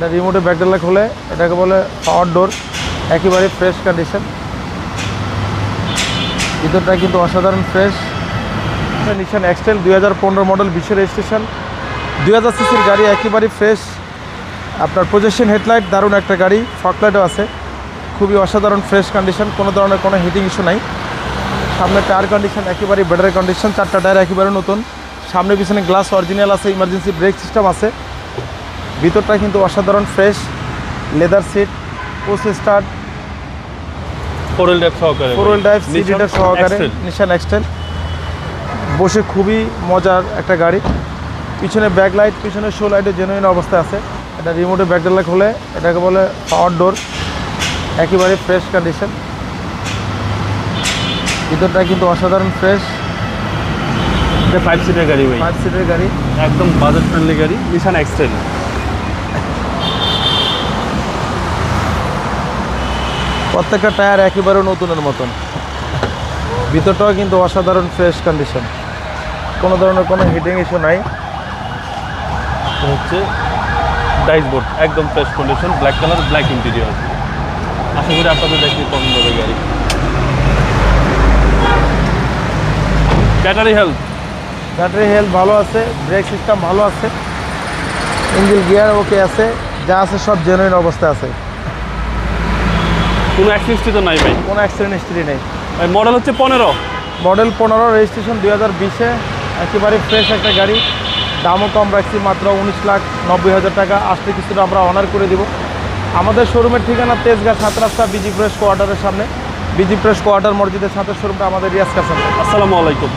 এটা রিমোটে ব্যাকডালা খোলে, এটাকে বলে পাওয়ার ডোর, একেবারে ফ্রেশ কন্ডিশন। ভিতরটা কিন্তু অসাধারণ ফ্রেশ। নিশান এক্সটেল 2015 মডেল, 20 রেজিস্ট্রেশন, 2000 সিসির গাড়ি, একেবারে ফ্রেশ। আপনার প্রজেকশন হেডলাইট, দারুণ একটা গাড়ি, ফগলাইটও আছে, খুবই অসাধারণ ফ্রেশ কন্ডিশন, কোনো ধরনের কোনো হিটিং ইস্যু নাই। সামনে টায়ার কন্ডিশন একেবারে বেটার কন্ডিশন, 4টা টায়ার একেবারে নতুন, সামনে পিছনে গ্লাস অরিজিনাল আছে, ইমার্জেন্সি ব্রেক সিস্টেম আছে। ভিতরটা কিন্তু অসাধারণ fresh, leather seat, push start, 4 wheel drive সহকারে, 4 হুইল ড্রাইভ সিট সহকারে নিশান এক্সটেল। বসে খুবই মজার একটা গাড়ি। পিছনে ব্যাক লাইট, পিছনে শো লাইটে জেনুইন অবস্থায় আছে। এটা রিমোটে ব্যাকডালা খোলে, এটাকে বলে পাওয়ার ডোর, একেবারে ফ্রেশ কন্ডিশন। ভিতরটা কিন্তু অসাধারণ ফ্রেশ। এটা 5 সিটের গাড়ি ভাই, 5 সিটের গাড়ি, একদম বাজেট ফ্রেন্ডলি গাড়ি, নিশান এক্সটেল। প্রত্যেকটা টায়ার একেবারে নতুনের মতন। ভিতরটাও কিন্তু অসাধারণ ফ্রেশ কন্ডিশন, কোনো ধরনের কোনো হিটিং ইস্যু নাই। হচ্ছে ড্যাশবোর্ড একদম fresh condition, black colour, black interior. আশা করি আপনাদের দেখতে পছন্দ হবে গাড়ি। ব্যাটারি হেলথ ভালো আছে, ব্রেক সিস্টেম ভালো আছে, ইঞ্জিন গিয়ার ওকে আছে, যা আছে সব জেনুইন অবস্থায় আছে, কোনো অ্যাক্সিডেন্ট তো নাই ভাই, কোনো অ্যাক্সিডেন্ট হিস্ট্রি নেই। মডেল হচ্ছে 15, মডেল 15, রেজিস্ট্রেশন 2020-এ, একেবারে ফ্রেশ একটা গাড়ি। দামও কম রাখছি, মাত্র 19,90,000 টাকা। আসলে কিছুটা আমরা অনার করে দিব। আমাদের শোরুমের ঠিকানা তেজগাঁ 7 রাস্তা, বিজি প্রেস কোয়ার্টারের সামনে, বিজি প্রেস কোয়ার্টার মসজিদের সাথে শোরুমটা আমাদের রিয়াজ কার সামনে। আসসালামু আলাইকুম।